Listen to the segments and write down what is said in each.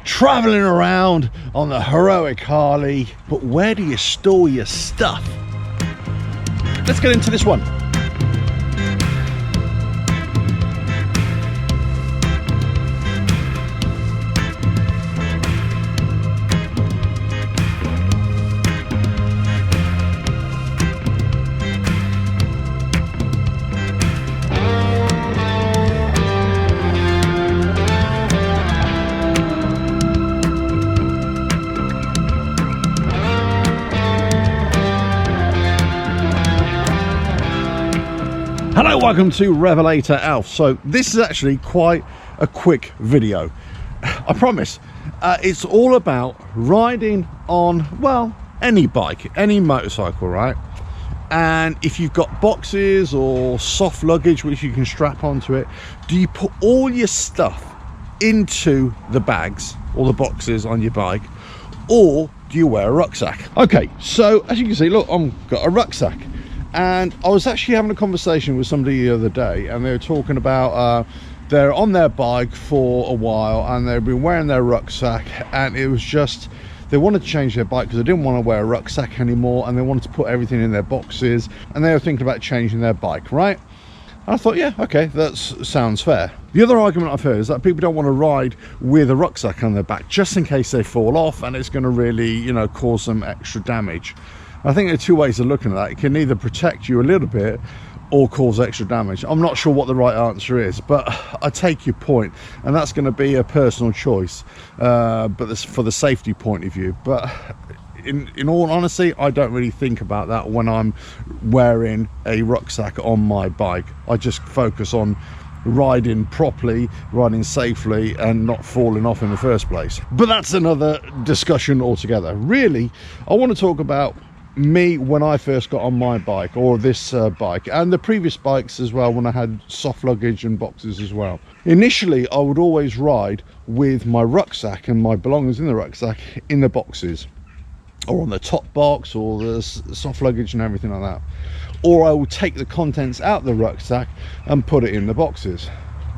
Traveling around on the heroic Harley, but where do you store your stuff? Let's get into this one. Hello, welcome to RevelatorAlf. So this is actually quite a quick video. I promise. It's all about riding on, well, any bike, any motorcycle, right? And if you've got boxes or soft luggage which you can strap onto it, do you put all your stuff into the bags or the boxes on your bike, or do you wear a rucksack? Okay, so as you can see, look, I've got a rucksack. And I was actually having a conversation with somebody the other day, and they were talking about they're on their bike for a while and they've been wearing their rucksack, and it was just they wanted to change their bike because they didn't want to wear a rucksack anymore, and they wanted to put everything in their boxes, and they were thinking about changing their bike, right? And I thought, yeah, okay, that sounds fair. The other argument I've heard is that people don't want to ride with a rucksack on their back just in case they fall off and it's going to really, you know, cause some extra damage. I think there are two ways of looking at that. It can either protect you a little bit or cause extra damage. I'm not sure what the right answer is, but I take your point, and that's going to be a personal choice, but this for the safety point of view. But in all honesty, I don't really think about that when I'm wearing a rucksack on my bike. I just focus on riding properly, riding safely, and not falling off in the first place. But that's another discussion altogether. Really, I want to talk about me when I first got on my bike, or this bike, and the previous bikes as well, when I had soft luggage and boxes as well. Initially, I would always ride with my rucksack and my belongings in the rucksack in the boxes, or on the top box, or the soft luggage and everything like that. Or I would take the contents out the rucksack and put it in the boxes.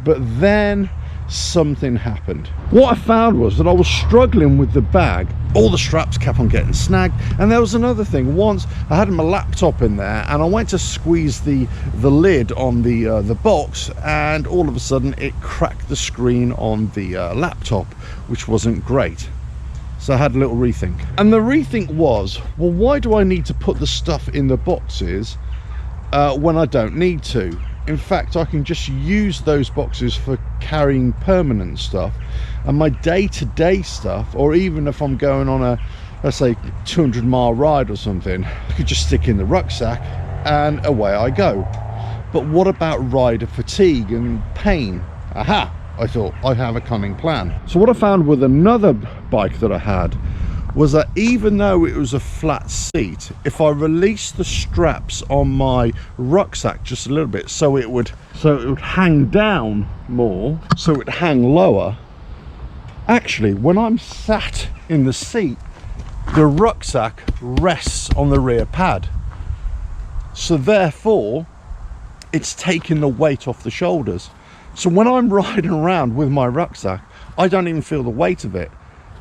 But then something happened. What I found was that I was struggling with the bag. All the straps kept on getting snagged, and there was another thing. Once I had my laptop in there and I went to squeeze the lid on the box, and all of a sudden it cracked the screen on the laptop, which wasn't great. So I had a little rethink, and the rethink was, well, why do I need to put the stuff in the boxes when I don't need to? In fact, I can just use those boxes for carrying permanent stuff, and my day-to-day stuff, or even if I'm going on a, let's say, 200-mile ride or something, I could just stick in the rucksack and away I go. But what about rider fatigue and pain? Aha! I thought, I have a cunning plan. So what I found with another bike that I had was that even though it was a flat seat, if I released the straps on my rucksack just a little bit, so it would hang down more, so it would hang lower, actually when I'm sat in the seat, the rucksack rests on the rear pad, so therefore it's taking the weight off the shoulders. So when I'm riding around with my rucksack, I don't even feel the weight of it.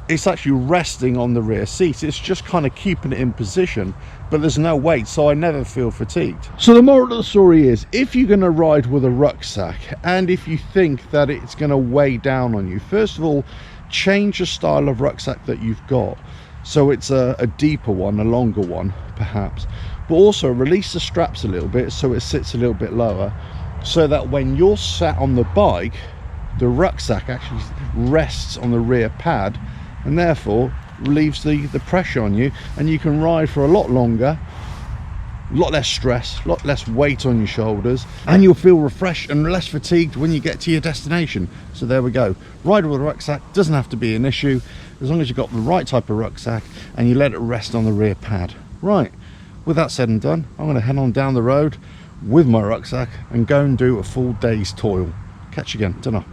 It's actually resting on the rear seat. It's just kind of keeping it in position, but there's no weight, so I never feel fatigued. So the moral of the story is, if you're going to ride with a rucksack, and if you think that it's going to weigh down on you, first of all, change the style of rucksack that you've got, so it's a deeper one, a longer one perhaps, but also release the straps a little bit so it sits a little bit lower, so that when you're sat on the bike, the rucksack actually rests on the rear pad, and therefore relieves the pressure on you, and you can ride for a lot longer, a lot less stress, a lot less weight on your shoulders, and you'll feel refreshed and less fatigued when you get to your destination. So there we go. Ride with a rucksack doesn't have to be an issue, as long as you've got the right type of rucksack and you let it rest on the rear pad. Right, with that said and done, I'm going to head on down the road with my rucksack and go and do a full day's toil. Catch you again. Ta-ra.